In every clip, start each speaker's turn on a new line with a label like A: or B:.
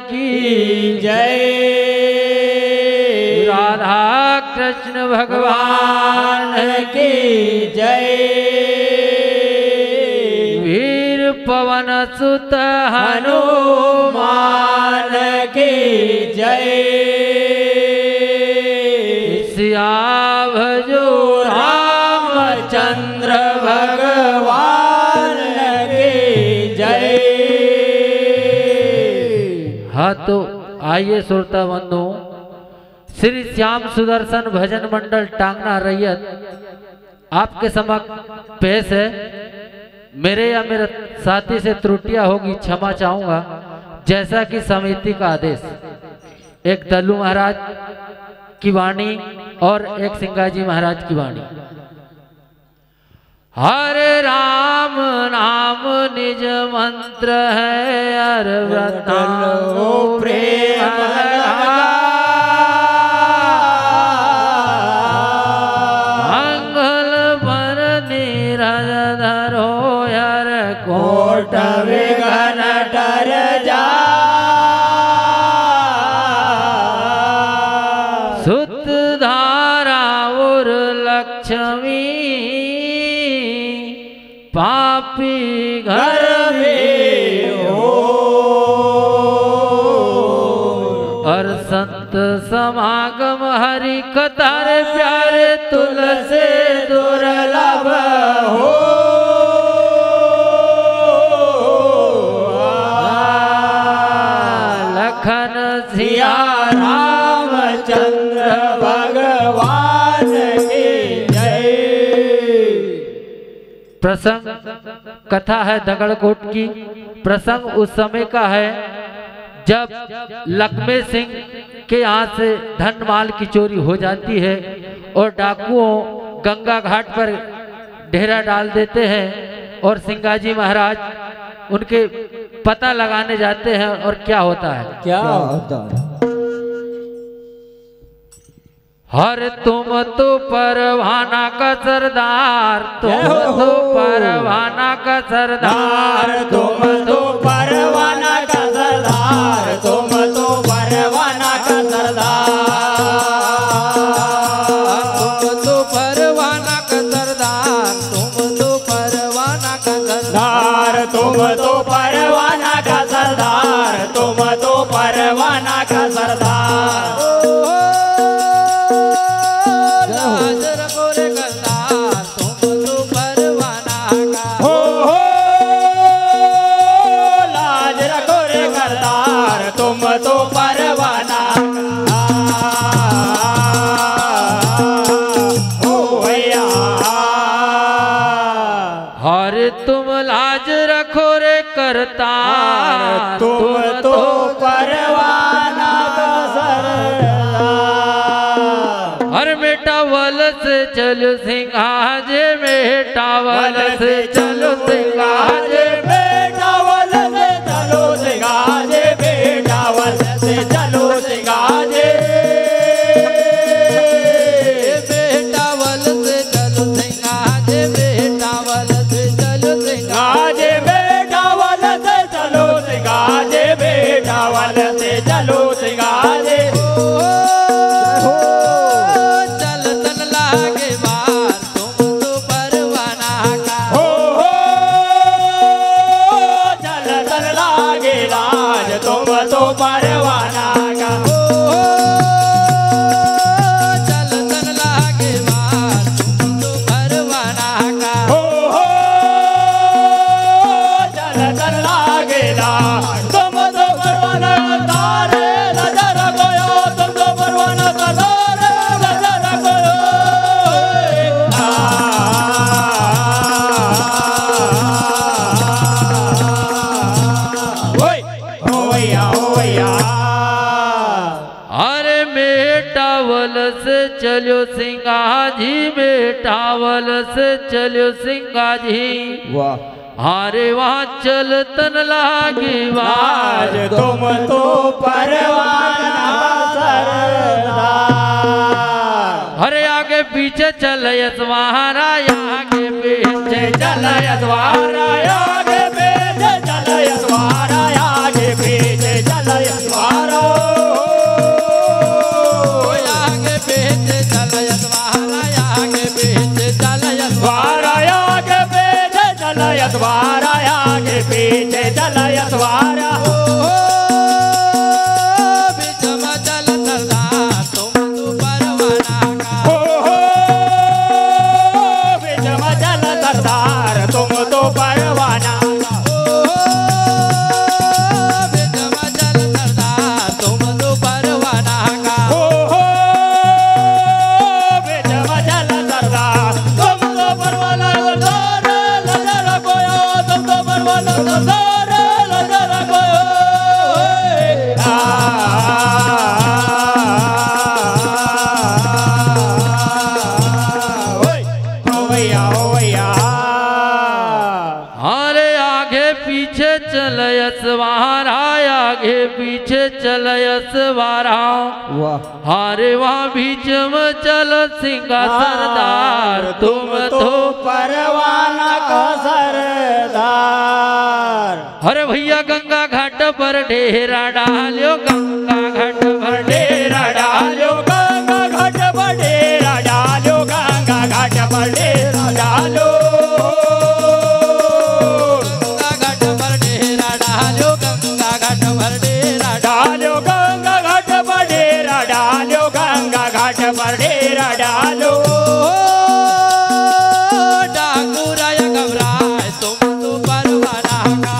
A: की जय। राधा कृष्ण भगवान की जय। वीर पवन सुत हनुमान की जय। सियावरो रामचंद्र भगवान की जय। हाँ तो आइए श्रोता बंधु, श्री श्याम सुदर्शन भजन मंडल टांगना रैयत आपके समक्ष पेश है। मेरे या मेरे साथी से त्रुटियां होगी क्षमा चाहूंगा, जैसा कि समिति का आदेश। एक दल्लू महाराज की वाणी और एक सिंगाजी महाराज की वाणी। हरे राम नाम निज मंत्र है, हर व्रतानो प्रेम मंगल पर नीरज धरो, हर कोट विघ्न टर जा। सुत धारा और लक्ष्मी पापी घर में हो, और संत समागम हरि कथा रे प्यारे तुलसी दुर्लभ हो। लखन सिया रामचंद्र भगवान की जय। प्रसंग कथा है दगड़कोट की। प्रसंग उस समय का है जब लक्ष्मी सिंह के यहाँ से धन माल की चोरी हो जाती है और डाकुओं गंगा घाट पर डेरा डाल देते हैं, और सिंगाजी महाराज उनके पता लगाने जाते हैं। और क्या होता है,
B: क्या होता है?
A: हर तुम तो परवाना का सरदार, तुम तो परवाना का सरदार,
B: तुम तो परवाना का सरदार, तुम तो परवाना का सरदार,
A: तुम तो परवाना का सरदार, तुम तो परवाना का सरदार,
B: तुम तो परवाना का सरदार, तुम तो परवाना का सरदार।
A: तुम लाज रखो रे करतार,
B: तुम तो परवाना का सरदार।
A: हर मेटावल से चलो सिंहाजे, मेटावल से चलो सिंहाजे,
B: मेटावल से चलो सिंहाजे, मेटावल से चलो सिंहाजे,
A: मेटावल से चलो सिंहाजे, मेटावल से चलो
B: सिंहाजे, मेटावल से चलो सिंहाजे, मेटावल से चलो सिंहाजे।
A: चल तन लागे बार, तुम तो परवाना का।
B: चल तन लागे लाज, तुम तो परवाना का।
A: चल तन लागे बार, तुम तो परवाना का।
B: चल तन लागे लाज, तुम तो परवाना का। रे नजर गयो, तुम तो परवाना का। रे नजर गयो। ओए ओया ओया।
A: अरे मेटावल से चलो सिंगाजी, मेटावल से चलो सिंगाजी।
B: वाह।
A: अरे वहाँ चल तन लागी बाज,
B: तुम तो परवाना सरदार।
A: अरे आगे पीछे चल यशवारा, आगे पीछे चल यशवारा,
B: आगे पीछे चल यशवारा, आगे पीछे चल सरदार
A: वारा हारे वहाँ बीच में चलो सिंगा सरदार तुम तो
B: परवाना का सरदार।
A: अरे भैया गंगा घाट पर डेरा डालो गंगा घाट पर
B: डेरा डालो गंगा घाट पर डेरा डालो गंगा घाट पर डेरा डालो
A: गंगा घाट पर डेरा डालो गंगा घाट पर डेरा
B: डालो गंगा घाट पर डेरा डालो गंगा घाट पर डेरा डालो
A: डाकुराय घबराए तुम तो परवाना का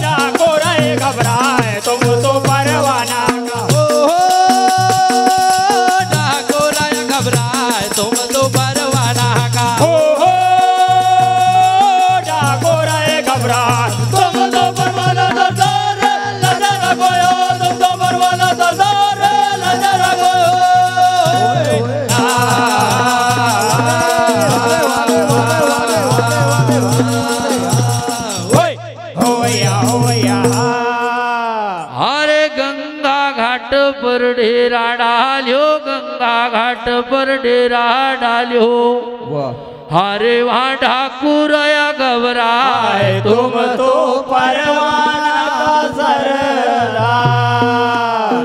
B: डाकुराय घबराए तुम तो परवाना का
A: डाकुराय घबराए तुम तो परवाना का
B: डाकुराय घबराए तुम तो परवाना सरदार लजर गोयो तुम तो परवाना सरदार लजर गोयो
A: अरे गंगा घाट पर डेरा डालियो गंगा घाट पर डेरा डालियो हरे वहाँ ठाकुरया घबराए
B: तुम तो परवाना का सरदार।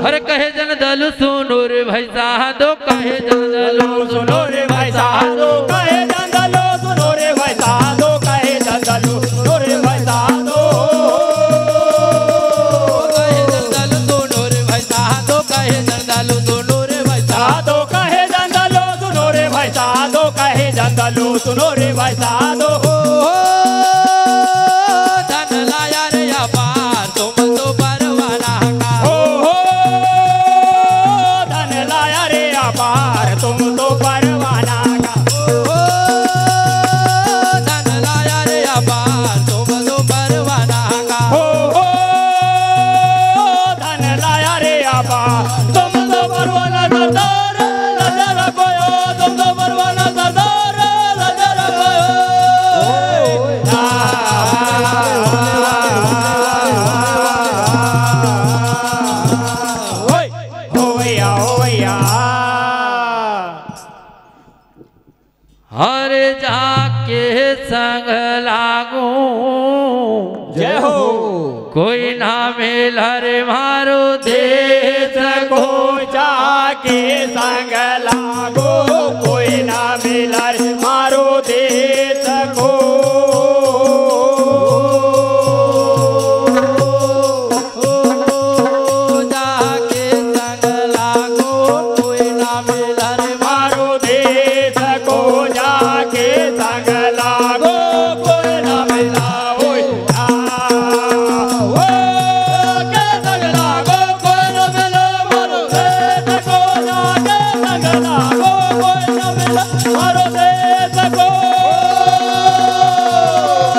A: हरे कहे जन दल सुनो रे भाई साधो कहे जन दल
B: सुनो रे भाई साधो कहे जन दल सुनो रे भाई साधो कहे जन दल सुनो रे भाई साधो
A: कहे जन दल सुनो रे भाई साधो कहे जन दल सुनो रे भाई
B: साधो कहे जन दल सुनो रे भाई साधो कहे जन दल सुनो रे भाई साधो
A: धन लाया रे अपार तुम तो परवाना का
B: धन लाया रे अपार तुम तो परवाना का
A: धन लाया रे अपार तुम तो परवाना का
B: धन लाया रे अपार तुम तो परवाना सरदार लजर गोयो तुम तो परवाना सरदार लजर गोयो
A: हरे जाके संग लागू
B: जय हो
A: कोई ना मिल हरे मारो देश
B: को जाके संग लागो कोई ना मिलर मारो देश को
A: जाके संग लागो कोई ना मिल हरे
B: मारो देश को जाके संग लागो कोई ना मिला ओए के संग लागो कोई ना मिला मारो देश को जाके संग लागो कोई ना मिला मारो देश को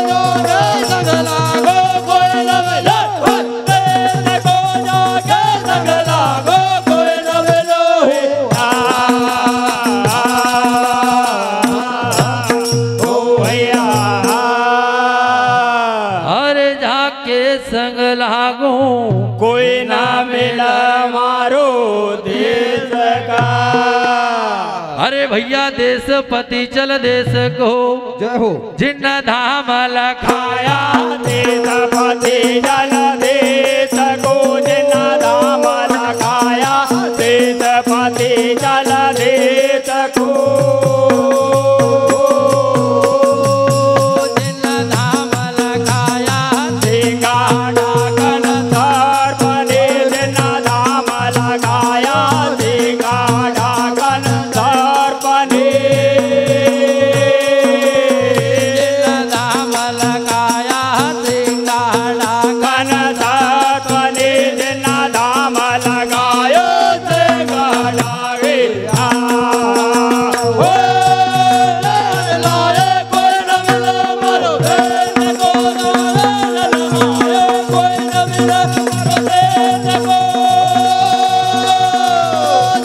B: जाके संग लागो कोई ना मिला देश को जाके संग लागो कोई ना मिलो ओ भैया
A: हरे जाके संग लागू
B: कोई ना मिला मारो देश का।
A: अरे भैया देशपति चल देश को
C: जय हो
A: जिन्न धाम लखाया
B: देशपति जल देश को जिन धाम लखाया देशपति जल देश को
A: जिन्न धाम लखाया
B: कोई न मिले मारो देश को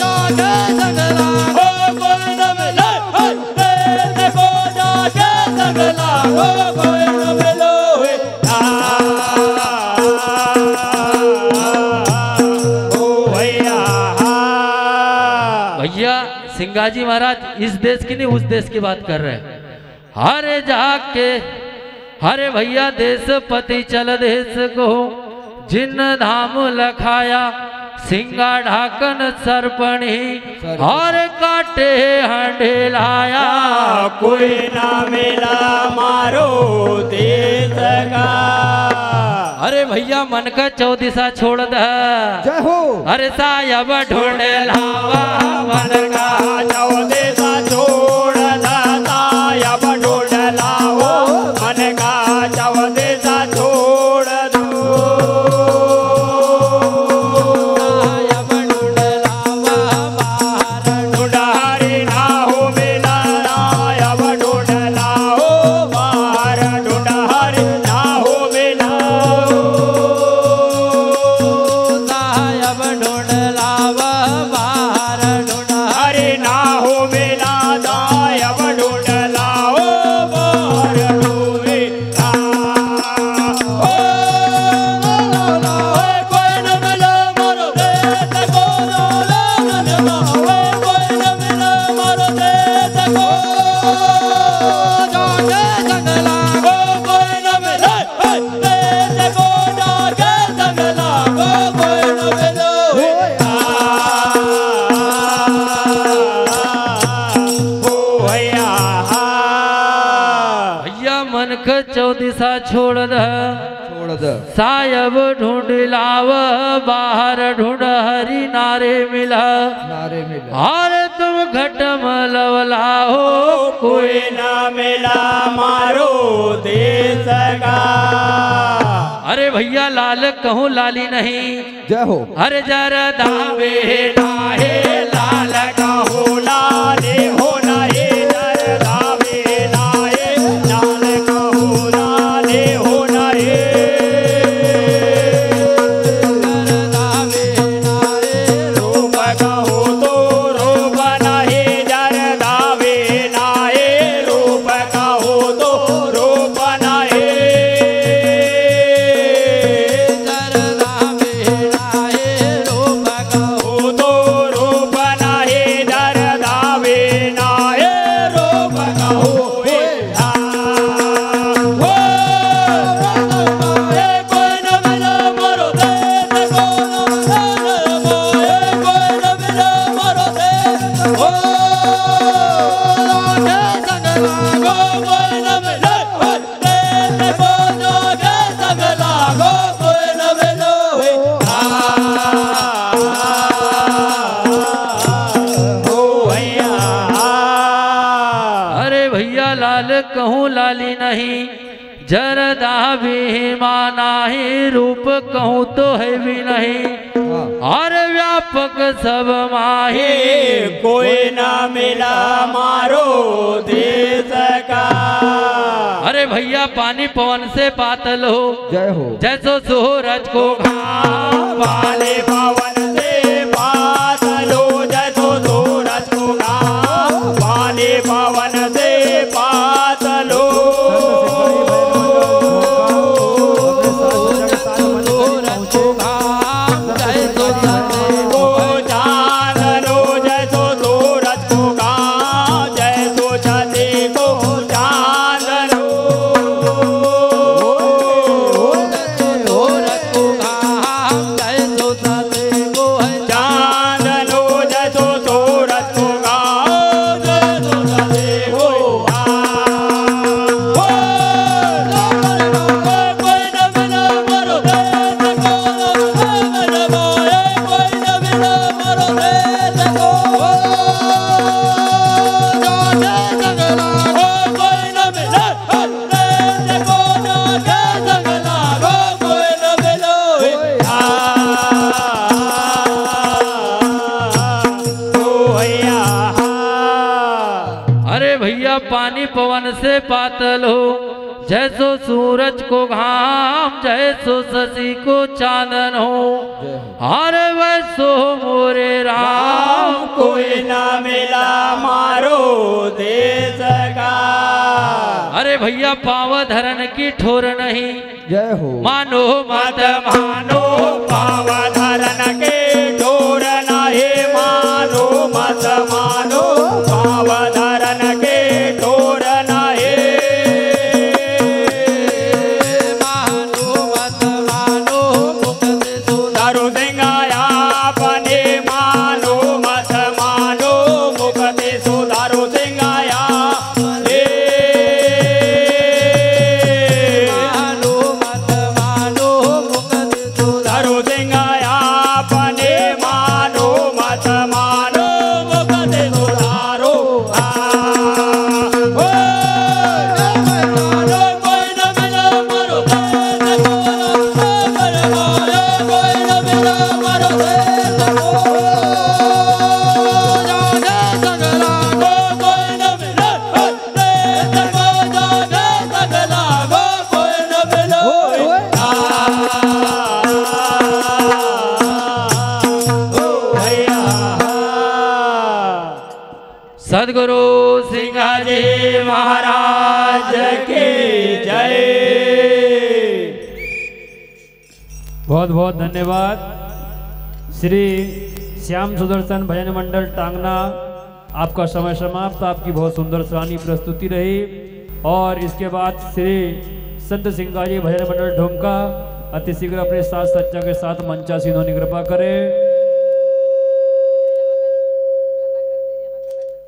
B: जाके जंगला हो कोई न मिले देश को जाके जंगला हो कोई न मिलो
A: भैया सिंगाजी महाराज इस देश की नहीं उस देश की बात कर रहे हैं। हरे जाके हरे भैया देशपति चल देश को जिन धाम लखाया सिंगा ढाकन सरपणी और काटे हंडे लाया
B: कोई ना मिला मारो देश का।
A: अरे भैया मन का चौदिशा छोड़ द
C: जय हो।
A: अरे सायब ढूंढ लावा मन का
B: चौदिशा छोड़ द सायब ढूंढ लाओ मन का चौदिशा छोड़ दो
A: सायब ढूंढ लावा बाहर
B: ढूंढारी ना हो मिला सायब ढूंढ लाओ बाहर ढूंढारी ना हो मिला
A: सायब ढूंढ लावा बाहर ढूंढ
B: हरे ना हो मिला सायब ढूंढ लाओ बाहर ढूंढे कोई न मिला मारो देश को कोई न मिला मारो देश को जाके जंगला कोई न मिला देश को जाके जंगला कोई न मिलो
A: भैया मन का चौदिशा छोड़ द
C: छोड़ दे।
A: सायब ढूंढ लाव बाहर ढूंढ हरी नारे मिला
C: नारे मिले।
A: और तुम घटम लवला हो
B: कोई ना मिला मारो देश का।
A: अरे भैया लाल कहूँ लाली नहीं
C: जय हो।
A: अरे जरा दावे लाहे लाल
B: हो लाले हो नारे दर दावे लाए लाल कहो लाले हो नारे रूप कहो तो रूप नाहे जर दावे नाए रूप कहो तो रूप नाहे हो तो रूप नाहे दर दावे नाए रूप कहो कोई न मिला मारो देश को कोई न मिला मारो देश को कोई न मिला देश को जाके जंगला कोई न मिलो
A: अरे भैया लाल कहूँ लाली नहीं जरदा भी माना ही रूप कहूँ तो है भी नहीं
C: हाँ।
A: और व्यापक सब माही
B: कोई ना मिला मारो देश का।
A: अरे भैया पानी पवन से पातल हो
C: जय हो।
A: जैसो सूरज को घाम
B: वाले पवन से बादलो जैसो सूरज को घाम वाले पवन से बादलो
A: सूरज को घाम जैसो
B: को चांद लो जैसो सूरज को घाम जैसो छते को चांद लो
A: सूरज को घाम जैसो सते को है
B: चांद लो जैसो सूरज को घाम जैसो छते को कोई न मिला मारो देश को कोई न मिला मारो देश को जाके जंगला कोई न मिला देश को जाके जंगला कोई न मिलो
A: अरे भैया पानी पवन से पातल हो जैसो सूरज को घाम जैसो शशि को चांदन हो
C: जय हो
A: अरे वैसो मोरे राम
B: कोई ना मिला मारो देश का।
A: अरे भैया पाव धरन की ठोर नहीं
C: जय हो
A: मानो मत
B: मानो पाव धरन के ठोर नहीं मानो मत मानो पाव धरन के ठोर नहीं
A: मानो मत मानो मुक्त
B: सुधारो सिंगाया अपने मानो मत मानो मुक्ति सुधारो सिंगाया
A: मानो मत मानो मुक्त
B: सुधारो सिंगाया अपने मानो मत मानो मुक्ति सुधारो कोई न मिला मरो कोई न मिला मरो
A: सदगुरु सिंह जी
B: महाराज की जय।
D: बहुत बहुत धन्यवाद। श्री श्याम सुदर्शन भजन मंडल टांगना, आपका समय समाप्त। आपकी बहुत सुंदर सराहनीय प्रस्तुति रही। और इसके बाद श्री संत सिंगाजी भजन मंडल ढोमका अतिशीघ्र अपने साथ सच्चा के साथ मंचासीन होने की कृपा करें।